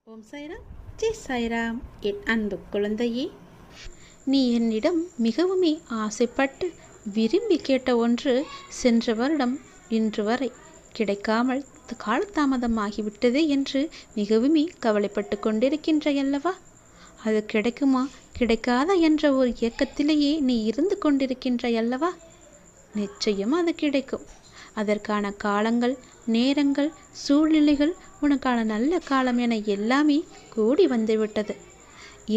ஓம் சாய்ராம், ஜெய் சாய்ராம். என் அன்பு குழந்தையே, நீ என்னிடம் மிகவுமே ஆசைப்பட்டு விரும்பி கேட்ட ஒன்று சென்ற வருடம் இன்று வரை கிடைக்காமல் காலதாமதமாகிவிட்டதே என்று மிகவுமே கவலைப்பட்டு கொண்டிருக்கின்றையல்லவா? அது கிடைக்குமா கிடைக்காதா என்ற ஒரு இயக்கத்திலேயே நீ இருந்து கொண்டிருக்கின்றையல்லவா? நிச்சயம் அது கிடைக்கும். அதற்கான காலங்கள், நேரங்கள், சூழ்நிலைகள், உனக்கான நல்ல காலம் என எல்லாமே கூடி வந்துவிட்டது.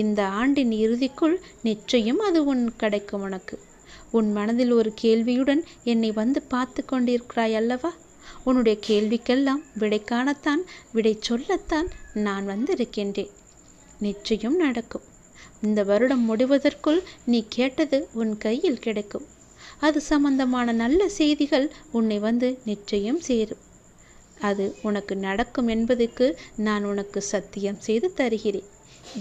இந்த ஆண்டின் இறுதிக்குள் நிச்சயம் அது கிடைக்கும் உனக்கு. உன் மனதில் ஒரு கேள்வியுடன் என்னை வந்து பார்த்து கொண்டிருக்கிறாய் அல்லவா? உன்னுடைய கேள்விக்கெல்லாம் விடை காணத்தான், விடை சொல்லத்தான் நான் வந்திருக்கின்றேன். நிச்சயம் நடக்கும். இந்த வருடம் முடிவதற்குள் நீ கேட்டது உன் கையில் கிடைக்கும். அது சம்பந்தமான நல்ல செய்திகள் உன்னை வந்து நிச்சயம் சேரும். அது உனக்கு நடக்கும் என்பதற்கு நான் உனக்கு சத்தியம் செய்து தருகிறேன்.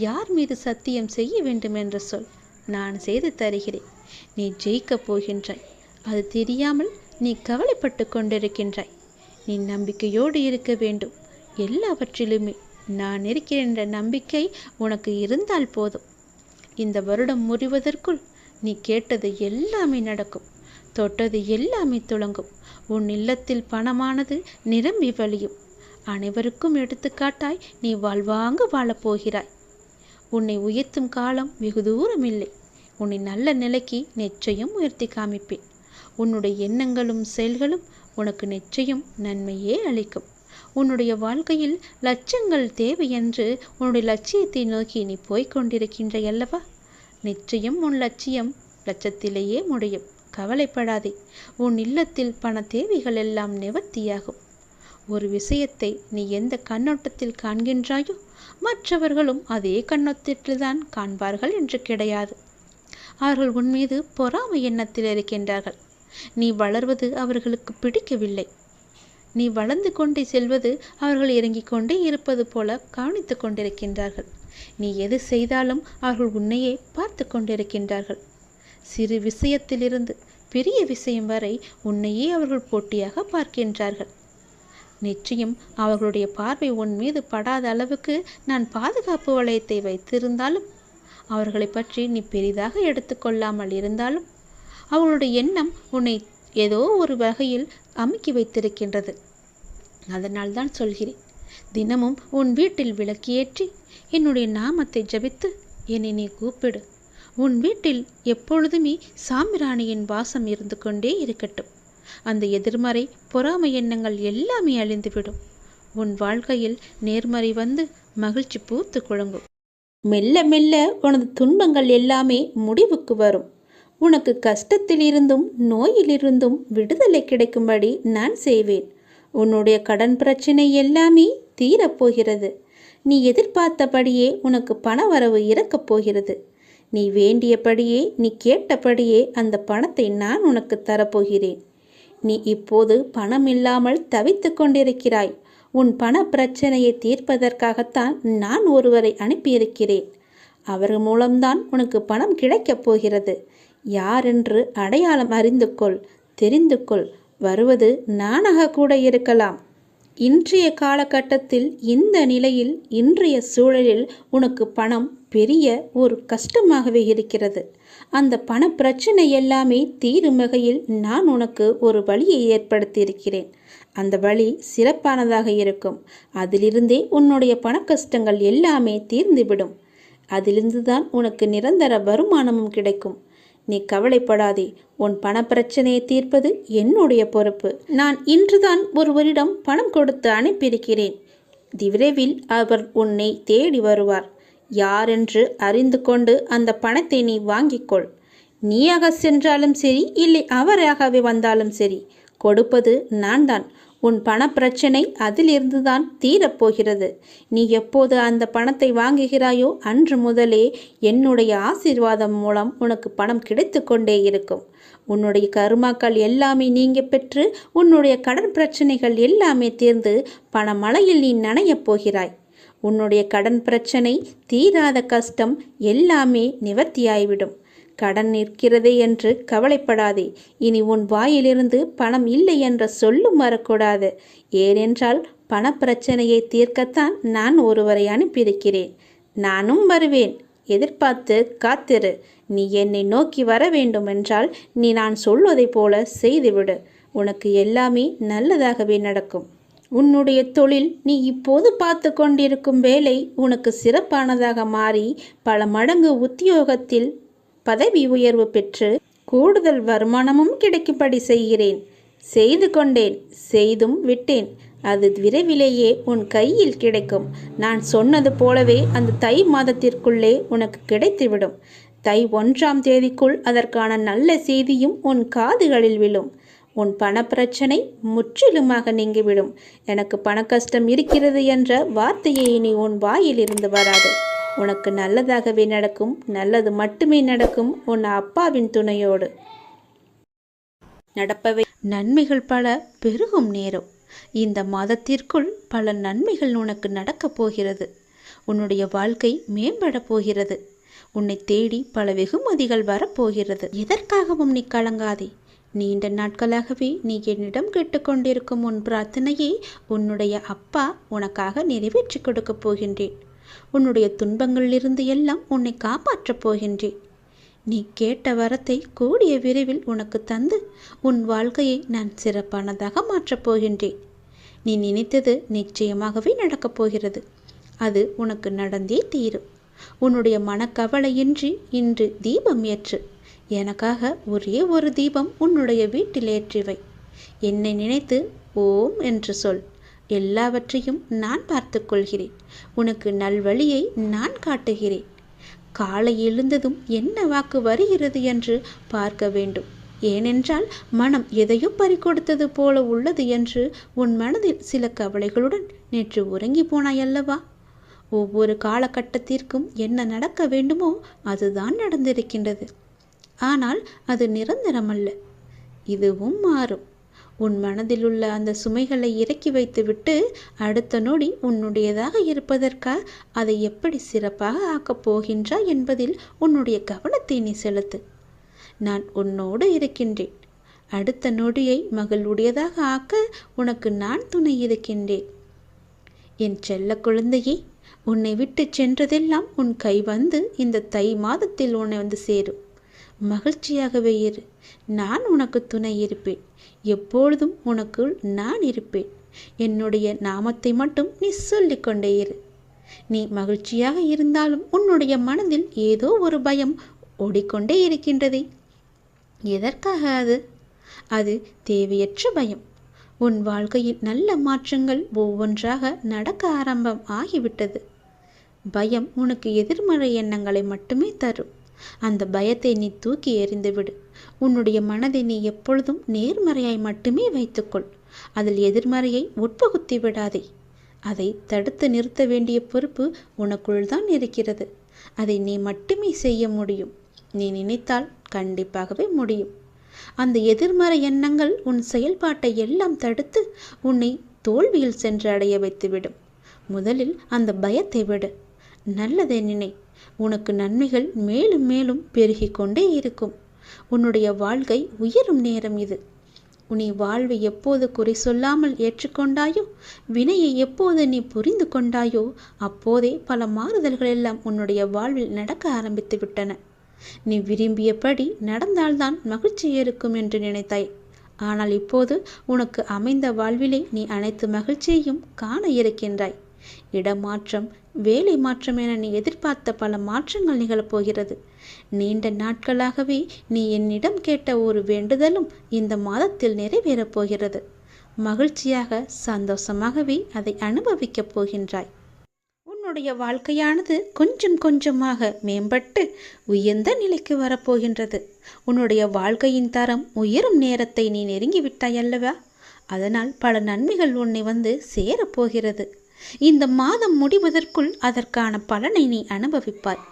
யார் மீது சத்தியம் செய்ய வேண்டும் என்று சொல், நான் செய்து தருகிறேன். நீ ஜெயிக்கப் போகின்றாய். அது தெரியாமல் நீ கவலைப்பட்டு கொண்டிருக்கின்றாய். நீ நம்பிக்கையோடு இருக்க வேண்டும். எல்லாவற்றிலுமே நான் இருக்கிறேன் என்ற நம்பிக்கை உனக்கு இருந்தால் போதும். இந்த வருடம் முடிவதற்குள் நீ கேட்டது எல்லாமே நடக்கும். தொட்டது எல்லாமே துளங்கும். உன் இல்லத்தில் பணமானது நிரம்பி வழியும். அனைவருக்கும் எடுத்துக்காட்டாய் நீ வாழ்வாங்க வாழப்போகிறாய். உன்னை உயர்த்தும் காலம் வெகு தூரம் இல்லை. உன்னை நல்ல நிலைக்கு நிச்சயம் உயர்த்தி காமிப்பேன். உன்னுடைய எண்ணங்களும் செயல்களும் உனக்கு நிச்சயம் நன்மையே அளிக்கும். உன்னுடைய வாழ்க்கையில் லட்சங்கள் தேவை என்று உன்னுடைய லட்சியத்தை நோக்கி நீ போய்கொண்டிருக்கின்றையல்லவா? நிச்சயம் உன் லட்சியம் லட்சத்திலேயே முடியும். கவலைப்படாதே. உன் இல்லத்தில் பண தேவைகள் எல்லாம் நிவர்த்தியாகும். ஒரு விஷயத்தை நீ எந்த கண்ணோட்டத்தில் காண்கின்றாயோ மற்றவர்களும் அதே கண்ணோட்டத்தில்தான் காண்பார்கள் என்று கிடையாது. அவர்கள் உன் மீது பொறாமை எண்ணத்தில் இருக்கின்றார்கள். நீ வளர்வது அவர்களுக்கு பிடிக்கவில்லை. நீ வளர்ந்து கொண்டே செல்வது அவர்கள் இறங்கிக் கொண்டே இருப்பது போல கவனித்து கொண்டிருக்கின்றார்கள். நீ எது செய்தாலும் அவர்கள் உன்னையே பார்த்து கொண்டிருக்கின்றார்கள். சிறு விஷயத்திலிருந்து பெரிய விஷயம் வரை உன்னையே அவர்கள் போட்டியாக பார்க்கின்றார்கள். நிச்சயம் அவர்களுடைய பார்வை உன் மீது படாத அளவுக்கு நான் பாதுகாப்பு வளையத்தை வைத்திருந்தாலும், அவர்களை பற்றி நீ பெரிதாக எடுத்துக்கொள்ளாமல் இருந்தாலும், அவர்களுடைய எண்ணம் உன்னை ஏதோ ஒரு வகையில் அமுக்கி வைத்திருக்கின்றது. அதனால் தான் சொல்கிறேன், தினமும் உன் வீட்டில் விளக்கேற்றி என்னுடைய நாமத்தை ஜபித்து என்னை நீ கூப்பிடு. உன் வீட்டில் எப்பொழுதுமே சாம்பிராணியின் வாசம் இருந்து கொண்டே இருக்கட்டும். அந்த எதிர்மறை பொறாமை எண்ணங்கள் எல்லாமே அழிந்துவிடும். உன் வாழ்க்கையில் நேர்மறை வந்து மகிழ்ச்சி பூத்து குழங்கும். மெல்ல மெல்ல உனது துன்பங்கள் எல்லாமே முடிவுக்கு வரும். உனக்கு கஷ்டத்திலிருந்தும் நோயிலிருந்தும் விடுதலை கிடைக்கும்படி நான் செய்வேன். உன்னுடைய கடன் பிரச்சனை எல்லாமே தீரப்போகிறது. நீ எதிர்பார்த்தபடியே உனக்கு பண வரவு இறக்கப் போகிறது. நீ வேண்டியபடியே, நீ கேட்டபடியே அந்த பணத்தை நான் உனக்கு தரப்போகிறேன். நீ இப்போது பணம் இல்லாமல் தவித்து கொண்டிருக்கிறாய். உன் பண பிரச்சனையை தீர்ப்பதற்காகத்தான் நான் ஒருவரை அனுப்பியிருக்கிறேன். அவர் மூலம்தான் உனக்கு பணம் கிடைக்கப் போகிறது. யாரென்று அடையாளம் அறிந்து கொள், தெரிந்து கொள். வருவது நானாக கூட இருக்கலாம். இன்றைய காலகட்டத்தில், இந்த நிலையில், இன்றைய சூழலில் உனக்கு பணம் பெரிய ஒரு கஷ்டமாகவே இருக்கிறது. அந்த பண பிரச்சனை எல்லாமே தீரும் வகையில் நான் உனக்கு ஒரு வழியை ஏற்படுத்தியிருக்கிறேன். அந்த வழி சிறப்பானதாக இருக்கும். அதிலிருந்தே உன்னுடைய பண கஷ்டங்கள் எல்லாமே தீர்ந்துவிடும். அதிலிருந்து தான் உனக்கு நிரந்தர வருமானமும் கிடைக்கும். நீ கவலைப்படாதே. உன் பண பிரச்சனையை தீர்ப்பது என்னுடைய பொறுப்பு. நான் இன்றுதான் ஒருவரிடம் பணம் கொடுத்து அனுப்பியிருக்கிறேன். விரைவில் அவர் உன்னை தேடி வருவார். யாரென்று அறிந்து கொண்டு அந்த பணத்தை நீ வாங்கிக்கொள். நீயாக சென்றாலும் சரி, இல்லை அவராகவே வந்தாலும் சரி, கொடுப்பது நான் தான். உன் பண பிரச்சனை அதிலிருந்து தான் தீரப்போகிறது. நீ எப்போது அந்த பணத்தை வாங்குகிறாயோ அன்று முதலே என்னுடைய ஆசீர்வாதம் மூலம் உனக்கு பணம் கிடைத்து கொண்டே இருக்கும். உன்னுடைய கருமாக்கள் எல்லாமே நீங்க பெற்று உன்னுடைய கடன் பிரச்சனைகள் எல்லாமே தீர்ந்து பண மழையில் நீ நனையப் போகிறாய். உன்னுடைய கடன் பிரச்சனை, தீராத கஷ்டம் எல்லாமே நிவர்த்தியாய்விடும். கடன் நிற்கிறதே என்று கவலைப்படாதே. இனி உன் வாயிலிருந்து பணம் இல்லை என்ற சொல்லும் வரக்கூடாது. ஏனென்றால் பணப்பிரச்சனையை தீர்க்கத்தான் நான் ஒருவரை அனுப்பியிருக்கிறேன். நானும் வருவேன். எதிர்பார்த்து காத்திரு. நீ என்னை நோக்கி வர வேண்டுமென்றால் நீ நான் சொல்வதைப் போல செய்துவிடு. உனக்கு எல்லாமே நல்லதாகவே நடக்கும். உன்னுடைய தொழில், நீ இப்போது பார்த்து கொண்டிருக்கும் வேலை உனக்கு சிறப்பானதாக மாறி பல மடங்கு உத்தியோகத்தில் பதவி உயர்வு பெற்று கூடுதல் வருமானமும் கிடைக்கும்படி செய்கிறேன். செய்து கொண்டேன், செய்தும் விட்டேன். அது விரைவிலேயே உன் கையில் கிடைக்கும். நான் சொன்னது போலவே அந்த தை மாதத்திற்குள்ளே உனக்கு கிடைத்துவிடும். தை 1ஆம் தேதிக்குள் அதற்கான நல்ல செய்தியும் உன் காதுகளில் விழும். உன் பணப்பிரச்சனை முற்றிலுமாக நீங்கிவிடும். எனக்கு பண கஷ்டம் இருக்கிறது என்ற வார்த்தையை இனி உன் வாயில் இருந்து வராது. உனக்கு நல்லதாகவே நடக்கும். நல்லது மட்டுமே நடக்கும் உன் அப்பாவின் துணையோடு. நடப்பவை நன்மைகள் பல பெருகும் நேரம். இந்த மாதத்திற்குள் பல நன்மைகள் உனக்கு நடக்கப் போகிறது. உன்னுடைய வாழ்க்கை மேம்பட போகிறது. உன்னை தேடி பல வெகுமதிகள் வரப்போகிறது. எதற்காகவும் நீ கலங்காதே. நீண்ட நாட்களாகவே நீ என்னிடம் கேட்டுக்கொண்டிருக்கும் உன் பிரார்த்தனையை உன்னுடைய அப்பா உனக்காக நிறைவேற்றி கொடுக்கப் போகின்றேன். உன்னுடைய துன்பங்களிலிருந்து எல்லாம் உன்னை காப்பாற்றப் போகின்றேன். நீ கேட்ட வரத்தை கூடிய விரைவில் உனக்கு தந்து உன் வாழ்க்கையை நான் சிறப்பானதாக மாற்றப் போகின்றேன். நீ நினைத்தது நிச்சயமாகவே நடக்கப் போகிறது. அது உனக்கு நடந்தே தீரும். உன்னுடைய மனக்கவலையின்றி இன்று தீபம் ஏற்று. எனக்காக ஒரே ஒரு தீபம் உன்னுடைய வீட்டில் ஏற்றிவை. என்னை நினைத்து ஓம் என்று சொல். எல்லாவற்றையும் நான் பார்த்து கொள்கிறேன். உனக்கு நல்வழியை நான் காட்டுகிறேன். காலை எழுந்ததும் என்ன வாக்கு வருகிறது என்று பார்க்க வேண்டும். ஏனென்றால் மனம் எதையோ பறிகொடுத்தது போல உள்ளது என்று உன் மனதில் சில கவலைகளுடன் நேற்று உறங்கி போனாயல்லவா? ஒவ்வொரு காலகட்டத்திற்கும் என்ன நடக்க வேண்டுமோ அதுதான் நடந்திருக்கின்றது. ஆனால் அது நிரந்தரமல்ல. இதுவும் மாறும். உன் மனதில் உள்ள அந்த சுமைகளை இறக்கி வைத்துவிட்டு அடுத்த நொடி உன்னுடையதாக இருப்பதற்காக அதை எப்படி சிறப்பாக ஆக்கப் போகின்றாய் என்பதில் உன்னுடைய கவனத்தை நீ செலுத்து. நான் உன்னோடு இருக்கின்றேன். அடுத்த நொடியை மகளுடையதாக ஆக்க உனக்கு நான் துணை இருக்கின்றேன். என் செல்ல குழந்தையே, உன்னை விட்டு சென்றதெல்லாம் உன் கை வந்து இந்த தை மாதத்தில் உன்னை வந்து சேரும். மகிழ்ச்சியாகவே இரு. நான் உனக்கு துணை இருப்பேன். எப்பொழுதும் உனக்குள் நான் இருப்பேன். என்னுடைய நாமத்தை மட்டும் நீ சொல்லிக்கொண்டே இரு. நீ மகிழ்ச்சியாக இருந்தாலும் உன்னுடைய மனதில் ஏதோ ஒரு பயம் ஓடிக்கொண்டே இருக்கின்றதே. எதற்காக அது? அது தேவையற்ற பயம். உன் வாழ்க்கையில் நல்ல மாற்றங்கள் ஒவ்வொன்றாக நடக்க ஆரம்பம் ஆகிவிட்டது. பயம் உனக்கு எதிர்மறை எண்ணங்களை மட்டுமே தரும். அந்த பயத்தை நீ தூக்கி எறிந்துவிடு. உன்னுடைய மனதை நீ எப்பொழுதும் நேர்மறையாய் மட்டுமே வைத்துக்கொள். அதில் எதிர்மறையை உட்புகுத்தி விடாதே. அதை தடுத்து நிறுத்த வேண்டிய பொறுப்பு உனக்குள் தான் இருக்கிறது. அதை நீ மட்டுமே செய்ய முடியும். நீ நினைத்தால் கண்டிப்பாகவே முடியும். அந்த எதிர்மறை எண்ணங்கள் உன் செயல்பாட்டை எல்லாம் தடுத்து உன்னை தோல்வியில் சென்று அடைய வைத்துவிடும். முதலில் அந்த பயத்தை விடு. நல்லதை நினை. உனக்கு நன்மைகள் மேலும் மேலும் பெருகி கொண்டே இருக்கும். உன்னுடைய வாழ்க்கை உயரும் நேரம் இது. நீ வாழ்வை எப்போது குறை சொல்லாமல் ஏற்றுக்கொண்டாயோ, வினையை எப்போது நீ புரிந்து கொண்டாயோ, அப்போதே பல மாறுதல்கள் எல்லாம் உன்னுடைய வாழ்வில் நடக்க ஆரம்பித்து விட்டன. நீ விரும்பியபடி நடந்தால்தான் மகிழ்ச்சி இருக்கும் என்று நினைத்தாய். ஆனால் இப்போது உனக்கு அமைந்த வாழ்விலே நீ அனைத்து மகிழ்ச்சியையும் காண இருக்கின்றாய். இடமாற்றம், வேலை மாற்றம் என நீ எதிர்பார்த்த பல மாற்றங்கள் நிகழப்போகிறது. நீண்ட நாட்களாகவே நீ என்னிடம் கேட்ட ஒரு வேண்டுதலும் இந்த மாதத்தில் நிறைவேறப் போகிறது. மகிழ்ச்சியாக, சந்தோஷமாகவே அதை அனுபவிக்கப் போகின்றாய். உன்னுடைய வாழ்க்கையானது கொஞ்சம் கொஞ்சமாக மேம்பட்டு உயர்ந்த நிலைக்கு வரப்போகின்றது. உன்னுடைய வாழ்க்கையின் தரம் உயரும் நேரத்தை நீ நெருங்கிவிட்டாய் அல்லவா? அதனால் பல நன்மைகள் உன்னை வந்து சேரப்போகிறது. இந்த மாதம் முடிவதற்குள் அதற்கான பலனை நீ அனுபவிப்பாய்.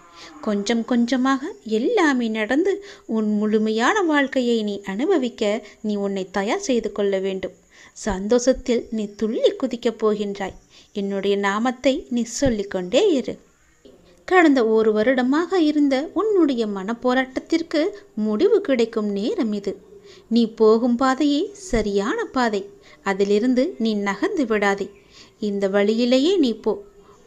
கொஞ்சம் கொஞ்சமாக எல்லாமே நடந்து உன் முழுமையான வாழ்க்கையை நீ அனுபவிக்க நீ உன்னை தயார் செய்து கொள்ள வேண்டும். சந்தோஷத்தில் நீ துள்ளி குதிக்கப் போகின்றாய். என்னுடைய நாமத்தை நீ சொல்லிக்கொண்டே இரு. கடந்த 1 வருடமாக இருந்த உன்னுடைய மனப்போராட்டத்திற்கு முடிவு கிடைக்கும் நேரம் இது. நீ போகும் பாதையே சரியான பாதை. அதிலிருந்து நீ நகர்ந்து விடாதே. இந்த வழியிலேயே நீ போ.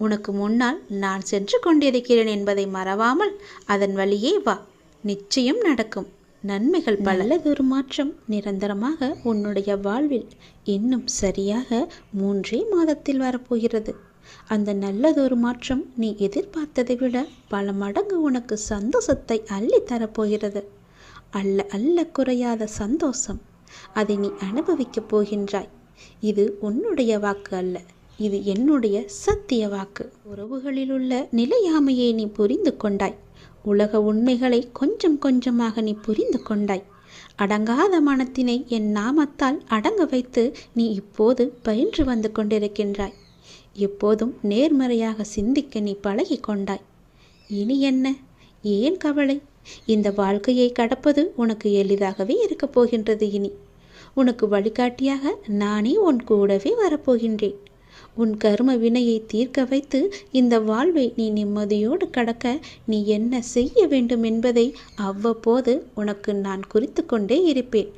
உனக்கு முன்னால் நான் சென்று கொண்டிருக்கிறேன் என்பதை மறவாமல் அதன் வழியே வா. நிச்சயம் நடக்கும் நன்மைகள் பல. நல்லதொரு மாற்றம் நிரந்தரமாக உன்னுடைய வாழ்வில் இன்னும் சரியாக 3 மாதத்தில் வரப்போகிறது. அந்த நல்லதொரு மாற்றம் நீ எதிர்பார்த்ததை விட பல மடங்கு உனக்கு சந்தோஷத்தை அள்ளி தரப்போகிறது. அல்ல அல்ல குறையாத சந்தோஷம். அதை நீ அனுபவிக்கப் போகின்றாய். இது உன்னுடைய வாக்கு அல்ல, இது என்னுடைய சத்திய வாக்கு. உறவுகளில் உள்ள நிலையாமையை நீ புரிந்து கொண்டாய். உலக உண்மைகளை கொஞ்சம் கொஞ்சமாக நீ புரிந்து கொண்டாய். அடங்காத மனத்தினை என் நாமத்தால் அடங்க வைத்து நீ இப்போது பயின்று வந்து கொண்டிருக்கின்றாய். எப்போதும் நேர்மறையாக சிந்திக்க நீ பழகி கொண்டாய். இனி என்ன, ஏன் கவலை? இந்த வாழ்க்கையை கடப்பது உனக்கு எளிதாகவே இருக்கப் போகின்றது. இனி உனக்கு வழிகாட்டியாக நானே உன் கூடவே வரப்போகின்றேன். உன் கர்ம வினையை தீர்க்க வைத்து இந்த வாழ்வை நீ நிம்மதியோடு கடக்க நீ என்ன செய்ய வேண்டும் என்பதை அவ்வப்போது உனக்கு நான் குறித்து கொண்டே இருப்பேன்.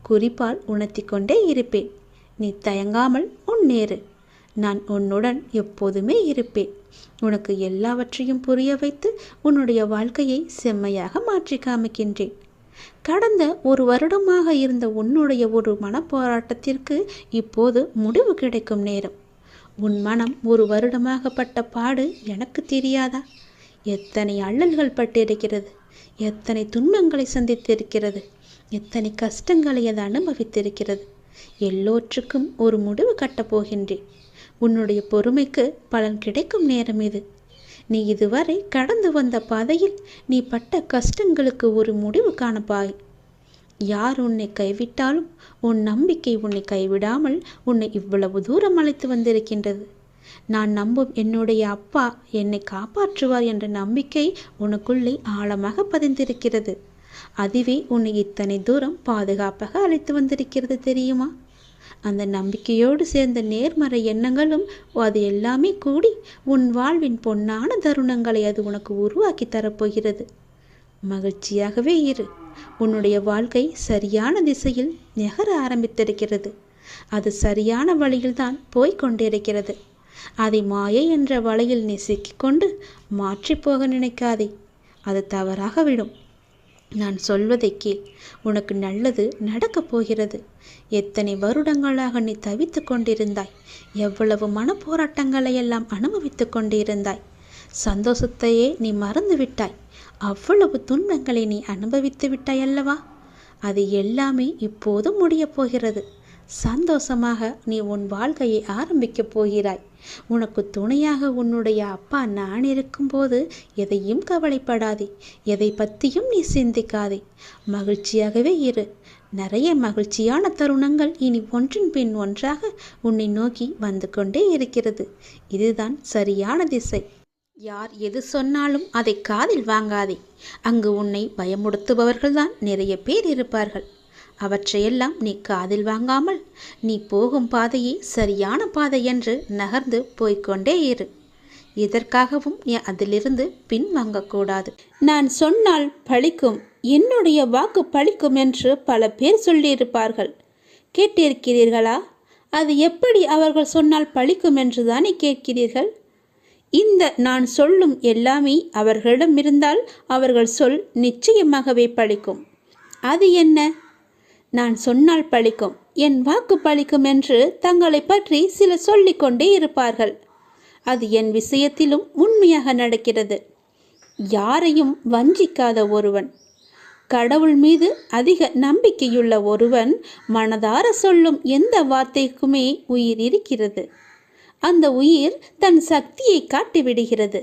குறிப்பால் உணர்த்தி கொண்டே இருப்பேன். நீ தயங்காமல் முன்னேறு. நான் உன்னுடன் எப்போதுமே இருப்பேன். உனக்கு எல்லாவற்றையும் புரிய வைத்து உன்னுடைய வாழ்க்கையை செம்மையாக மாற்றி காமிக்கின்றேன். கடந்த 1 வருடமாக இருந்த உன்னுடைய ஒரு மனப்போராட்டத்திற்கு இப்போது முடிவு கிடைக்கும் நேரம். உன் மனம் 1 வருடமாக பட்ட பாடு எனக்கு தெரியாதா? எத்தனை அல்லல்கள் பட்டிருக்கிறது, எத்தனை துன்பங்களை சந்தித்திருக்கிறது, எத்தனை கஷ்டங்களை அது அனுபவித்திருக்கிறது. எல்லோற்றுக்கும் ஒரு முடிவு கட்டப் போகின்றேன். உன்னுடைய பொறுமைக்கு பலன் கிடைக்கும் நேரம் இது. நீ இதுவரை கடந்து வந்த பாதையில் நீ பட்ட கஷ்டங்களுக்கு ஒரு முடிவு காணப்பாய். யார் உன்னை கைவிட்டாலும் உன் நம்பிக்கை உன்னை கைவிடாமல் உன்னை இவ்வளவு தூரம் அழைத்து வந்திருக்கின்றது. நான் நம்பும் என்னுடைய அப்பா என்னை காப்பாற்றுவார் என்ற நம்பிக்கை உனக்குள்ளே ஆழமாக பதிந்திருக்கிறது. அதுவே உன்னை இத்தனை தூரம் பாதுகாப்பாக அழைத்து வந்திருக்கிறது தெரியுமா? அந்த நம்பிக்கையோடு சேர்ந்த நேர்மறை எண்ணங்களும் அது எல்லாமே கூடி உன் வாழ்வின் பொன்னான தருணங்களை அது உனக்கு உருவாக்கி தரப்போகிறது. மகிழ்ச்சியாகவே இரு. உன்னுடைய வாழ்க்கை சரியான திசையில் நகர ஆரம்பித்திருக்கிறது. அது சரியான வழியில்தான் போய்கொண்டிருக்கிறது. அதை மாயை என்ற வலையில் நீ சிக்கிக்கொண்டு மாற்றி போக நினைக்காதே. அது தவறாக விடும். நான் சொல்வதை கேள். உனக்கு நல்லது நடக்கப் போகிறது. எத்தனை வருடங்களாக நீ தவித்து கொண்டிருந்தாய். எவ்வளவு மனப்போராட்டங்களை எல்லாம் அனுபவித்து கொண்டிருந்தாய். சந்தோஷத்தையே நீ மறந்து விட்டாய். அவ்வளவு துன்பங்களை நீ அனுபவித்து விட்டாய் அல்லவா? அது எல்லாமே இப்போது முடியப் போகிறது. சந்தோஷமாக நீ உன் வாழ்க்கையை ஆரம்பிக்கப் போகிறாய். உனக்கு துணையாக உன்னுடைய அப்பா நான் இருக்கும்போது எதையும் கவலைப்படாதே. எதை பற்றியும் நீ சிந்திக்காதே. மகிழ்ச்சியாகவே இரு. நிறைய மகிழ்ச்சியான தருணங்கள் இனி ஒன்றின் பின் ஒன்றாக உன்னை நோக்கி வந்து கொண்டே இருக்கிறது. இதுதான் சரியான திசை. யார் எது சொன்னாலும் அதை காதில் வாங்காதே. அங்கு உன்னை பயமுடுத்துபவர்கள்தான் நிறைய பேர் இருப்பார்கள். அவற்றையெல்லாம் நீ காதில் வாங்காமல் நீ போகும் பாதையே சரியான பாதை என்று நகர்ந்து போய்கொண்டே இரு. இதற்காகவும் நீ அதிலிருந்து பின்வாங்கக்கூடாது. நான் சொன்னால் பழிக்கும், என்னுடைய வாக்கு பழிக்கும் என்று பல பேர் சொல்லியிருப்பார்கள். கேட்டிருக்கிறீர்களா? அது எப்படி அவர்கள் சொன்னால் பழிக்கும் என்று தானே கேட்கிறீர்கள்? இந்த நான் சொல்லும் எல்லாமே அவர்களிடம் இருந்தால் அவர்கள் சொல் நிச்சயமாகவே பழிக்கும். அது என்ன? நான் சொன்னால் பழிக்கும், என் வாக்கு பழிக்கும் என்று தங்களை பற்றி சிலர் சொல்லிக்கொண்டே இருப்பார்கள். அது என் விஷயத்திலும் உண்மையாக நடக்கிறது. யாரையும் வஞ்சிக்காத ஒருவன், கடவுள் மீது அதிக நம்பிக்கையுள்ள ஒருவன் மனதார சொல்லும் எந்த வார்த்தைக்குமே உயிர் இருக்கிறது. அந்த உயிர் தன் சக்தியை காட்டிவிடுகிறது.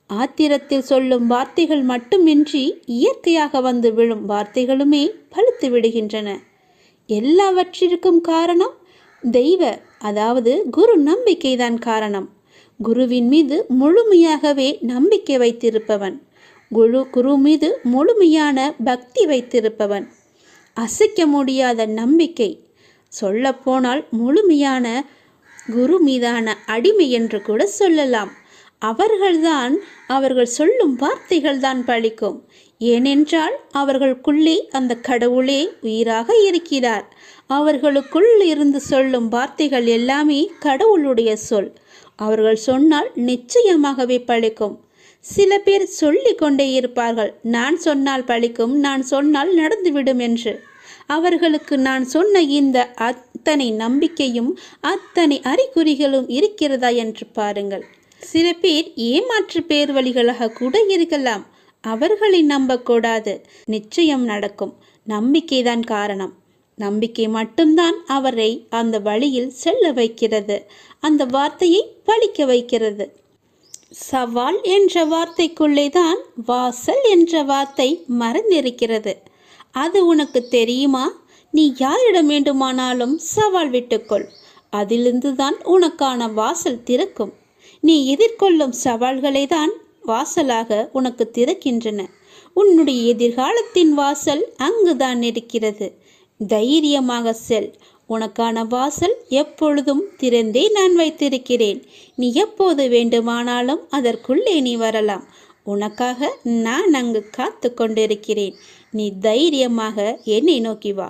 ஆத்திரத்தில் சொல்லும் வார்த்தைகள் மட்டுமின்றி இயற்கையாக வந்து விழும் வார்த்தைகளுமே பழுத்து விடுகின்றன. எல்லாவற்றிற்கும் காரணம் தெய்வ, அதாவது குரு நம்பிக்கைதான் காரணம். குருவின் மீது முழுமையாகவே நம்பிக்கை வைத்திருப்பவன், குரு மீது முழுமையான பக்தி வைத்திருப்பவன், அசைக்க முடியாத நம்பிக்கை, சொல்லப்போனால் முழுமையான குரு மீதான அடிமை என்று கூட சொல்லலாம். அவர்கள் சொல்லும் வார்த்தைகள்தான் பழிக்கும். ஏனென்றால் அவர்களுக்குள்ளே அந்த கடவுளே உயிராக இருக்கிறார். அவர்களுக்குள் இருந்து சொல்லும் வார்த்தைகள் எல்லாமே கடவுளுடைய சொல். அவர்கள் சொன்னால் நிச்சயமாகவே பழிக்கும். சில பேர் சொல்லி கொண்டே இருப்பார்கள், நான் சொன்னால் பழிக்கும், நான் சொன்னால் நடந்துவிடும் என்று. அவர்களுக்கு நான் சொன்ன இந்த அத்தனை நம்பிக்கையும் அத்தனை அறிகுறிகளும் இருக்கிறதா என்று பாருங்கள். சில பேர் ஏமாற்று பேர் வழிகளாக கூட இருக்கலாம். அவர்களை நம்பக்கூடாது. நிச்சயம் நடக்கும். நம்பிக்கைதான் காரணம். நம்பிக்கை மட்டும்தான் அவரை அந்த வழியில் செல்ல வைக்கிறது, அந்த வார்த்தையை பழிக்க வைக்கிறது. சவால் என்ற வார்த்தைக்குள்ளே தான் வாசல் என்ற வார்த்தை மறைந்திருக்கிறது. அது உனக்கு தெரியுமா? நீ யாரிடம் வேண்டுமானாலும் சவால் விட்டுக்கொள். அதிலிருந்து தான் உனக்கான வாசல் திறக்கும். நீ எதிர்கொள்ளும் சவால்களை தான் வாசலாக உனக்கு திறக்கின்றன. உன்னுடைய எதிர்காலத்தின் வாசல் அங்குதான் இருக்கிறது. தைரியமாக செல். உனக்கான வாசல் எப்பொழுதும் திறந்தே நான் வைத்திருக்கிறேன். நீ எப்போது வேண்டுமானாலும் அதற்குள்ளே நீ வரலாம். உனக்காக நான் அங்கு காத்து கொண்டிருக்கிறேன். நீ தைரியமாக என்னை நோக்கி வா.